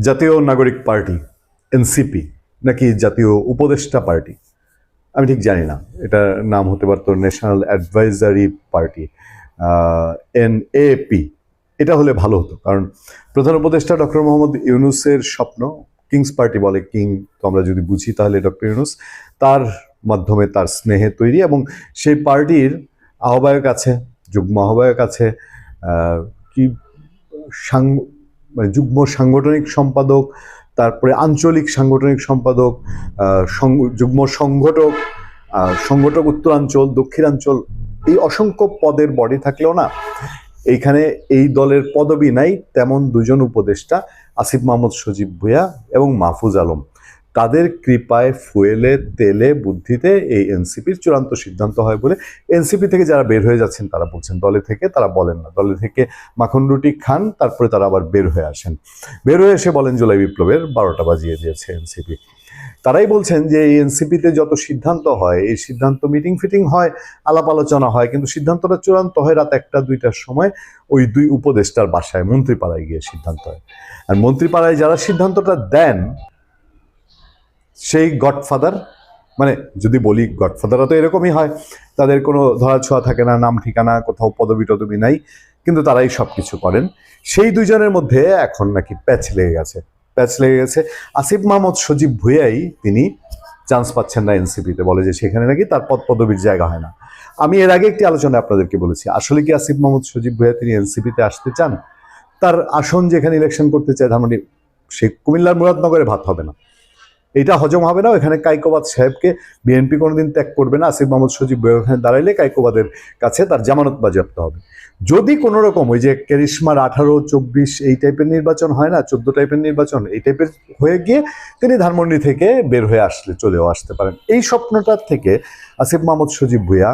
জাতীয় নাগরিক party NCP নাকি জাতীয় উপদেষ্টা পার্টি, আমি ঠিক জানি না। এটার নাম হতে পারতো ন্যাশনাল অ্যাডভাইজারি পার্টি, NAP। এটা হলে ভালো হতো, কারণ প্রধান উপদেষ্টা ডক্টর মোহাম্মদ ইউনূসের স্বপ্ন, কিংস পার্টি বলে, কিং তো আমরা যদি বুঝি তাহলে ডক্টর ইউনূস, তার মাধ্যমে তার স্নেহে তৈরি, এবং সেই পার্টির আহ্বায়ক আছে, যুগ্ম আহ্বায়ক আছে, কি মানে যুগ্ম সাংগঠনিক সম্পাদক, তারপরে আঞ্চলিক সাংগঠনিক সম্পাদক, যুগ্ম সংগঠক, সংগঠক উত্তরাঞ্চল, দক্ষিণাঞ্চল, এই অসংখ্য পদের বডি থাকলেও না এইখানে এই দলের পদবি নাই তেমন দুজন উপদেষ্টা, আসিফ মাহমুদ সজীব ভুঁইয়া এবং মাহফুজ আলম। তাদের কৃপায়, ফুয়েলে, তেলে, বুদ্ধিতে এই এনসিপির চূড়ান্ত সিদ্ধান্ত হয় বলে এনসিপি থেকে যারা বের হয়ে যাচ্ছেন তারা বলছেন, দলে থেকে তারা বলেন না। দলে থেকে মাখন রুটি খান, তারপরে তারা আবার বের হয়ে আসেন, বের হয়ে এসে বলেন জুলাই বিপ্লবের 12টা বাজিয়ে দিয়েছে এনসিপি। তারাই বলছেন যে এই এনসিপিতে যত সিদ্ধান্ত হয়, এই সিদ্ধান্ত মিটিং ফিটিং হয়, আলাপ আলোচনা হয়, কিন্তু সিদ্ধান্তটা চূড়ান্ত হয় রাত 1টা-2টার সময় ওই দুই উপদেষ্টার বাসায়, মন্ত্রীপাড়ায় গিয়ে সিদ্ধান্ত হয়। আর মন্ত্রীপাড়ায় যারা সিদ্ধান্তটা দেন সেই গডফাদার, মানে যদি বলি গডফাদাররা তো এরকমই হয়, তাদের কোনো ধরাছোঁয়া থাকে না, নাম ঠিকানা, কোথাও পদবি টদবি নাই, কিন্তু তারাই সব কিছু করেন। সেই দুজনের মধ্যে এখন নাকি প্যাচ লেগে গেছে। আসিফ মাহমুদ সজীব ভুঁইয়াই তিনি চান্স পাচ্ছেন না এনসিপিতে, বলে যে সেখানে নাকি তার পদ পদবীর জায়গা হয় না। আমি এর আগে একটি আলোচনায় আপনাদেরকে বলেছি, আসলে কি আসিফ মাহমুদ সজীব ভুঁইয়া তিনি এনসিপিতে আসতে চান? তার আসন যেখানে ইলেকশন করতে চায়, তার মানে সে কুমিল্লার মুরাদনগরে ভাত হবে না, এটা হজম হবে না। এখানে কাইকোবাদ সাহেবকে বিএনপি কোনোদিন ত্যাগ করবে না। আসিফ মাহমুদ সজীব ভুঁইয়া ওখানে দাঁড়াইলে কাইকোবাদের কাছে তার জামানত বাজেয়াপ্ত হবে। যদি কোনো রকম ওই যে ক্যারিশমার 18-24 এই টাইপের নির্বাচন হয় না, 14 টাইপের নির্বাচন, এই টাইপের হয়ে গিয়ে তিনি ধানমন্ডি থেকে বের হয়ে চলেও আসতে পারেন। এই স্বপ্নটার থেকে আসিফ মাহমুদ সজীব ভুঁইয়া,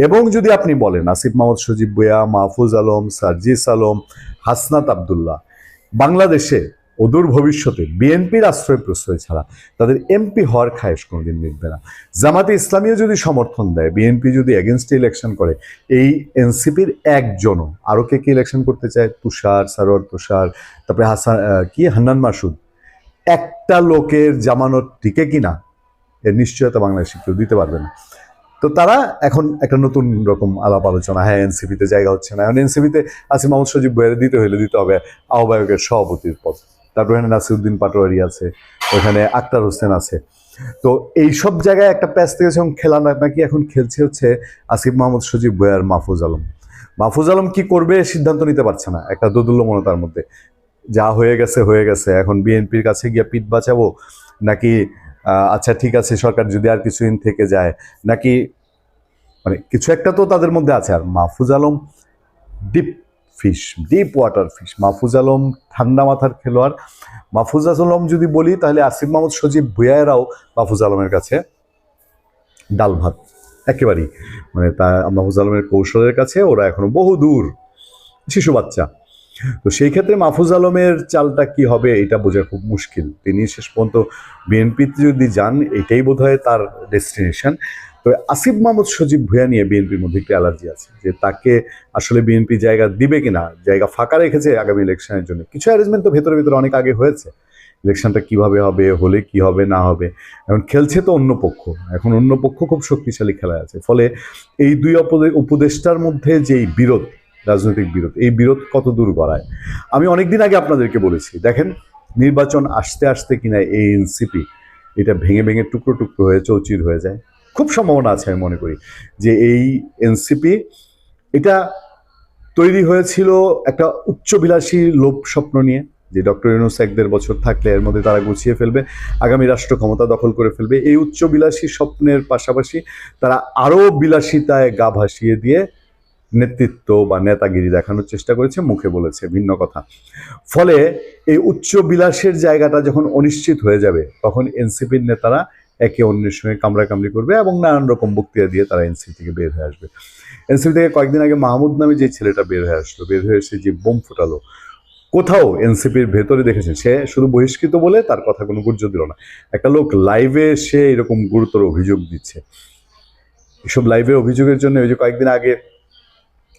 এবং যদি আপনি বলেন আসিফ মাহমুদ সজীব ভুঁইয়া, মাহফুজ আলম, সার্জিস আলম, হাসনাত আবদুল্লাহ বাংলাদেশে অদূর ভবিষ্যতে বিএনপির আশ্রয় প্রশ্রয় ছাড়া তাদের এমপি হওয়ার খায়েশ কোনোদিন মিটবে না। জামাতে ইসলামীও যদি সমর্থন দেয়, বিএনপি যদি এগেনস্টে ইলেকশন করে, এই এনসিপির একজনও, আরও কে ইলেকশন করতে চায়, তুষার, সারোয়ার তুষার, তারপরে হান্নান মাসুদ, একটা লোকের জামানত টিকে কিনা এর নিশ্চয়তা বাংলাদেশে কেউ দিতে পারবে না। তো তারা এখন একটা নতুন রকম আলাপ আলোচনা, হ্যাঁ এনসিপিতে জায়গা হচ্ছে না, এখন এনসিপিতে আসিফ মাহমুদ সজীব ভুঁইয়া দিতে হবে আহ্বায়কের সভাপতির পদ। তারপর এখানে নাসিরউদ্দিন পাটোয়ারি আছে, ওখানে আক্তার হোসেন আছে। তো এইসব জায়গায় একটা প্যাচ থেকে যখন খেলা নাকি এখন খেলছে হচ্ছে আসিফ মাহমুদ সজীব ভুঁইয়া আর মাহফুজ আলম। মাহফুজ আলম কি করবে সিদ্ধান্ত নিতে পারছে না, একটা দোদুল্যমনতার মধ্যে। যা হয়ে গেছে, এখন বিএনপির কাছে গিয়ে পিঠ বাঁচাবো, নাকি আচ্ছা ঠিক আছে সরকার যদি আর কিছুদিন থেকে যায়, নাকি মানে কিছু একটা তো তাদের মধ্যে আছে। আর Mahfuz Alam deep water fish. Mahfuz Alam ঠান্ডা মাথার খেলোয়াড়। মাহফুজ আলম যদি বলি তাহলে আসিফ মাহমুদ সজীব ভুঁইয়ারাও মাহফুজ আলমের কাছে ডাল ভাত একেবারেই, মানে তা মাহফুজ আলমের কৌশলের কাছে ওরা এখনো বহু দূর, শিশু বাচ্চা। তো সেই ক্ষেত্রে মাহফুজ আলমের চালটা কি হবে এটা বোঝা খুব মুশকিল। তিনি শেষ পর্যন্ত বিএনপিতে যদি যান, এটাই বোধ হয় তার ডেস্টিনেশন। তো আসিফ মাহমুদ সজীব ভুঁইয়া নিয়ে বিএনপির মধ্যে একটু অ্যালার্জি আছে, যে তাকে আসলে বিএনপি জায়গা দিবে কিনা, জায়গা ফাঁকা রেখেছে আগামী ইলেকশনের জন্য। কিছু অ্যারেঞ্জমেন্ট তো ভেতরে অনেক আগে হয়েছে, ইলেকশনটা কিভাবে হবে, হলে কি হবে না হবে। এখন খেলছে তো অন্য পক্ষ, এখন অন্য পক্ষ খুব শক্তিশালী খেলায় আছে। ফলে এই দুই উপদেষ্টার মধ্যে যেই বিরোধ, রাজনৈতিক বিরোধ, এই বিরোধ কত দূর গড়ায়। আমি অনেকদিন আগে আপনাদেরকে বলেছি, দেখেন নির্বাচন আসতে কিনা এই এনসিপি এটা ভেঙে ভেঙে টুকরো টুকরো হয়ে চৌচির হয়ে যায়। খুব সম্ভাবনা আছে, আমি মনে করি যে এই এনসিপি এটা তৈরি হয়েছিল একটা উচ্চবিলাসী লোভ স্বপ্ন নিয়ে, যে ডক্টর ইউনূস 1-1.5 বছর থাকলে এর মধ্যে তারা গুছিয়ে ফেলবে, আগামী রাষ্ট্র ক্ষমতা দখল করে ফেলবে। এই উচ্চবিলাসী স্বপ্নের পাশাপাশি তারা আরও বিলাসিতায় গা ভাসিয়ে দিয়ে নেতৃত্ব বা নেতাগিরি দেখানোর চেষ্টা করেছে, মুখে বলেছে ভিন্ন কথা। ফলে এই উচ্চ বিলাসের জায়গাটা যখন অনিশ্চিত হয়ে যাবে, তখন এনসিপির নেতারা একে অন্যের সঙ্গে কামড়াকামড়ি করবে এবং নানান রকম বক্তৃতা দিয়ে তারা এনসিপি থেকে বের হয়ে আসবে। এনসিপি থেকে কয়েকদিন আগে মাহমুদ নামে যে ছেলেটা বের হয়ে আসলো, বের হয়ে এসে যে বোম ফুটালো, কোথাও এনসিপির ভেতরে দেখেছেন, সে শুধু বহিষ্কৃত বলে তার কথা কোনো গুরুত্ব দিল না। একটা লোক লাইভে সে এরকম গুরুতর অভিযোগ দিচ্ছে। এসব লাইভের অভিযোগের জন্য ওই যে কয়েকদিন আগে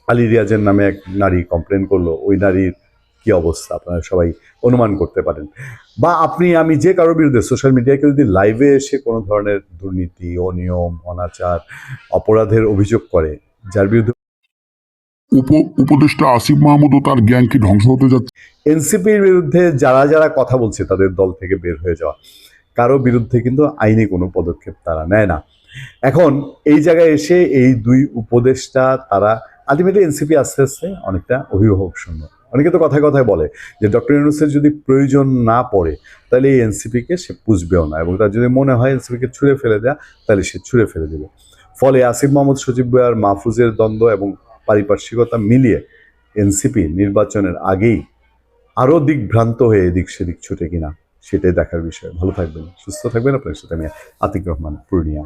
আলী রিয়াজের নামে এক নারী কমপ্লেন করলো, ওই নারীর কি অবস্থা আপনারা সবাই অনুমান করতে পারেন। বা আপনি আমি যে কারোর বিরুদ্ধে সোশ্যাল মিডিয়ায় কেউ যদি লাইভে এসে কোনো ধরনের দুর্নীতি, অনিয়ম, অনাচার, অপরাধের অভিযোগ করে, যার বিরুদ্ধে উপদেষ্টা আসিফ মাহমুদ ও তার গ্যাং কি ধ্বংস হতে যাচ্ছে? এনসিপির বিরুদ্ধে যারা যারা কথা বলছে তাদের দল থেকে বের হয়ে যাওয়া, কারো বিরুদ্ধে কিন্তু আইনি কোনো পদক্ষেপ তারা নেয় না। এখন এই জায়গায় এসে এই দুই উপদেষ্টা তারা আলটিমেটলি এনসিপি আস্তে আস্তে অনেকটা অভিভাবক শূন্য। অনেকে তো কথায় কথায় বলে যে ডক্টর ইউনূসের যদি প্রয়োজন না পড়ে তাহলে এই এনসিপিকে সে পুষবেও না, এবং তার যদি মনে হয় এনসিপিকে ছুঁড়ে ফেলে দেয়া তাহলে সে ছুঁড়ে ফেলে দেবে। ফলে আসিফ মাহমুদ, সজীব ভুঁইয়া আর মাহফুজের দ্বন্দ্ব এবং পারিপার্শ্বিকতা মিলিয়ে এনসিপি নির্বাচনের আগেই আরও দিকভ্রান্ত হয়ে এদিক সেদিক ছুটে কিনা সেটাই দেখার বিষয়। ভালো থাকবেন, সুস্থ থাকবেন। আপনার সাথে আমি আতিক রহমান, পূর্ণিয়া।